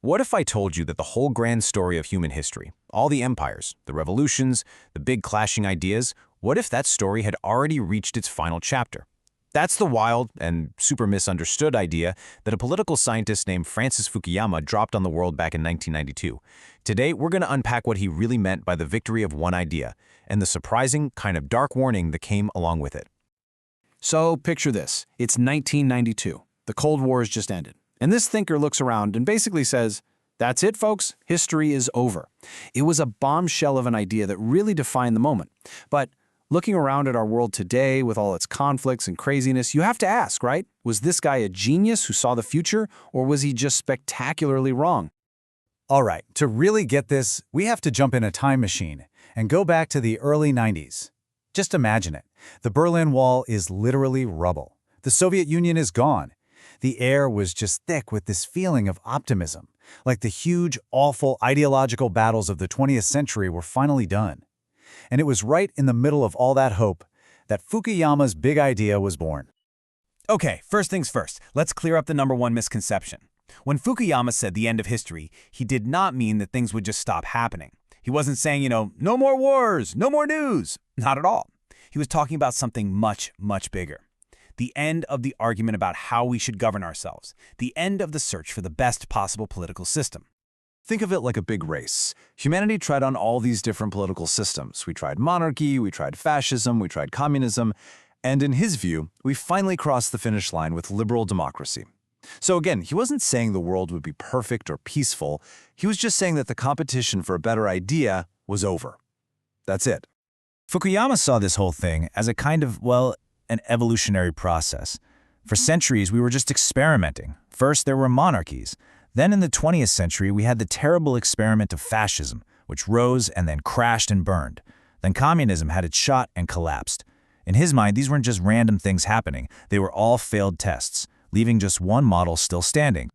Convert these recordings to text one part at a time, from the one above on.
What if I told you that the whole grand story of human history, all the empires, the revolutions, the big clashing ideas, what if that story had already reached its final chapter? That's the wild and super misunderstood idea that a political scientist named Francis Fukuyama dropped on the world back in 1992. Today, we're going to unpack what he really meant by the victory of one idea and the surprising, kind of dark warning that came along with it. So picture this. It's 1992. The Cold War has just ended. And this thinker looks around and basically says, that's it, folks. History is over. It was a bombshell of an idea that really defined the moment. But looking around at our world today with all its conflicts and craziness, you have to ask, right? Was this guy a genius who saw the future, or was he just spectacularly wrong? All right, to really get this, we have to jump in a time machine and go back to the early 90s. Just imagine it. The Berlin Wall is literally rubble. The Soviet Union is gone. The air was just thick with this feeling of optimism, like the huge, awful ideological battles of the 20th century were finally done. And it was right in the middle of all that hope that Fukuyama's big idea was born. Okay, first things first, let's clear up the number one misconception. When Fukuyama said the end of history, he did not mean that things would just stop happening. He wasn't saying, no more wars, no more news. Not at all. He was talking about something much, much bigger. The end of the argument about how we should govern ourselves. The end of the search for the best possible political system. Think of it like a big race. Humanity tried on all these different political systems. We tried monarchy, we tried fascism, we tried communism, and in his view, we finally crossed the finish line with liberal democracy. So again, he wasn't saying the world would be perfect or peaceful. He was just saying that the competition for a better idea was over. That's it. Fukuyama saw this whole thing as a kind of, an evolutionary process. For centuries, we were just experimenting. First, there were monarchies. Then in the 20th century, we had the terrible experiment of fascism, which rose and then crashed and burned. Then communism had its shot and collapsed. In his mind, these weren't just random things happening. They were all failed tests, leaving just one model still standing.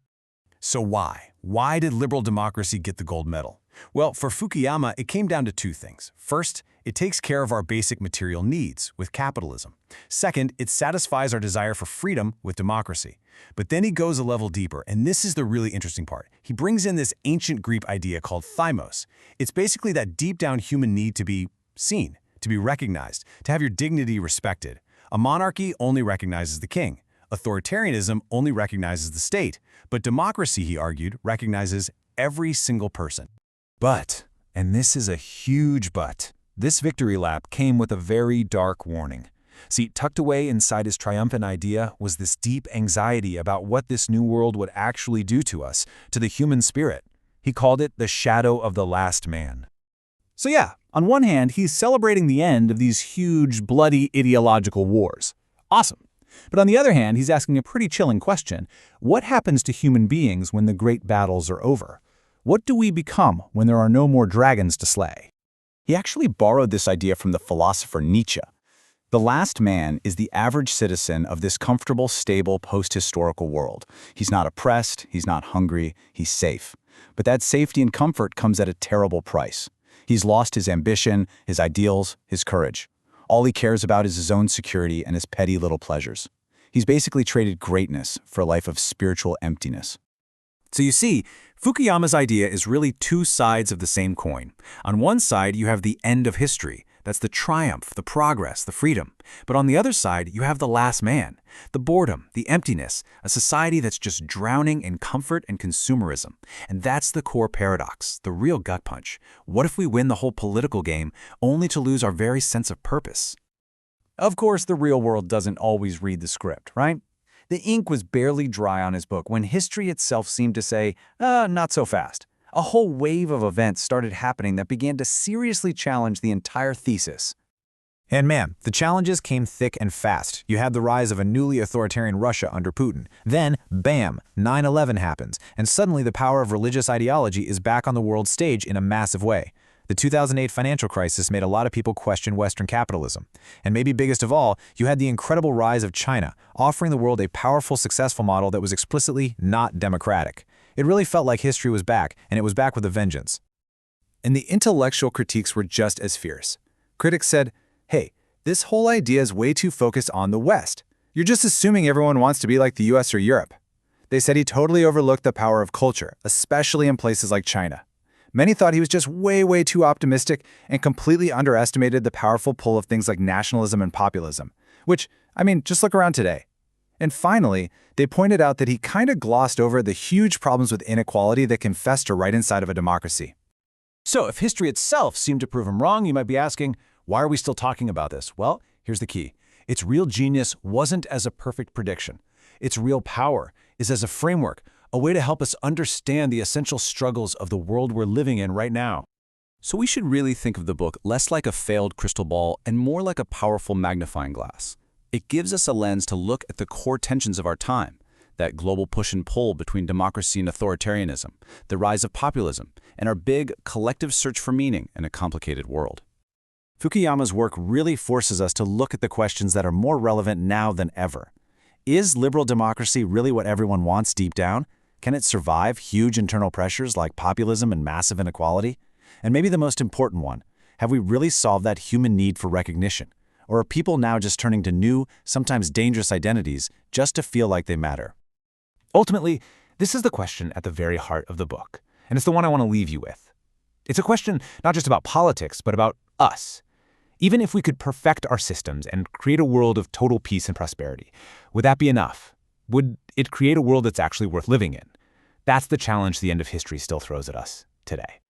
So why? Why did liberal democracy get the gold medal? Well, for Fukuyama, it came down to two things. First, it takes care of our basic material needs with capitalism. Second, it satisfies our desire for freedom with democracy. But then he goes a level deeper, and this is the really interesting part. He brings in this ancient Greek idea called thymos. It's basically that deep-down human need to be seen, to be recognized, to have your dignity respected. A monarchy only recognizes the king. Authoritarianism only recognizes the state. But democracy, he argued, recognizes every single person. But, and this is a huge but, this victory lap came with a very dark warning. See, tucked away inside his triumphant idea was this deep anxiety about what this new world would actually do to us, to the human spirit. He called it the shadow of the last man. So yeah, on one hand, he's celebrating the end of these huge, bloody ideological wars. Awesome. But on the other hand, he's asking a pretty chilling question. What happens to human beings when the great battles are over? What do we become when there are no more dragons to slay? He actually borrowed this idea from the philosopher Nietzsche. The last man is the average citizen of this comfortable, stable, post-historical world. He's not oppressed, he's not hungry, he's safe. But that safety and comfort comes at a terrible price. He's lost his ambition, his ideals, his courage. All he cares about is his own security and his petty little pleasures. He's basically traded greatness for a life of spiritual emptiness. So you see, Fukuyama's idea is really two sides of the same coin. On one side, you have the end of history. That's the triumph, the progress, the freedom. But on the other side, you have the last man, the boredom, the emptiness, a society that's just drowning in comfort and consumerism. And that's the core paradox, the real gut punch. What if we win the whole political game only to lose our very sense of purpose? Of course, the real world doesn't always read the script, right? The ink was barely dry on his book when history itself seemed to say, not so fast. A whole wave of events started happening that began to seriously challenge the entire thesis. And man, the challenges came thick and fast. You had the rise of a newly authoritarian Russia under Putin. Then, bam, 9/11 happens, and suddenly the power of religious ideology is back on the world stage in a massive way. The 2008 financial crisis made a lot of people question Western capitalism. And maybe biggest of all, you had the incredible rise of China, offering the world a powerful, successful model that was explicitly not democratic. It really felt like history was back, and it was back with a vengeance. And the intellectual critiques were just as fierce. Critics said, hey, this whole idea is way too focused on the West. You're just assuming everyone wants to be like the US or Europe. They said he totally overlooked the power of culture, especially in places like China. Many thought he was just way too optimistic and completely underestimated the powerful pull of things like nationalism and populism, which, I mean, just look around today. And finally, they pointed out that he kind of glossed over the huge problems with inequality that can fester right inside of a democracy. So if history itself seemed to prove him wrong, you might be asking, why are we still talking about this? Well, here's the key. Its real genius wasn't as a perfect prediction. Its real power is as a framework, a way to help us understand the essential struggles of the world we're living in right now. So we should really think of the book less like a failed crystal ball and more like a powerful magnifying glass. It gives us a lens to look at the core tensions of our time, that global push and pull between democracy and authoritarianism, the rise of populism, and our big collective search for meaning in a complicated world. Fukuyama's work really forces us to look at the questions that are more relevant now than ever. Is liberal democracy really what everyone wants deep down? Can it survive huge internal pressures like populism and massive inequality? And maybe the most important one, have we really solved that human need for recognition? Or are people now just turning to new, sometimes dangerous identities just to feel like they matter? Ultimately, this is the question at the very heart of the book, and it's the one I want to leave you with. It's a question not just about politics, but about us. Even if we could perfect our systems and create a world of total peace and prosperity, would that be enough? Would it create a world that's actually worth living in? That's the challenge the end of history still throws at us today.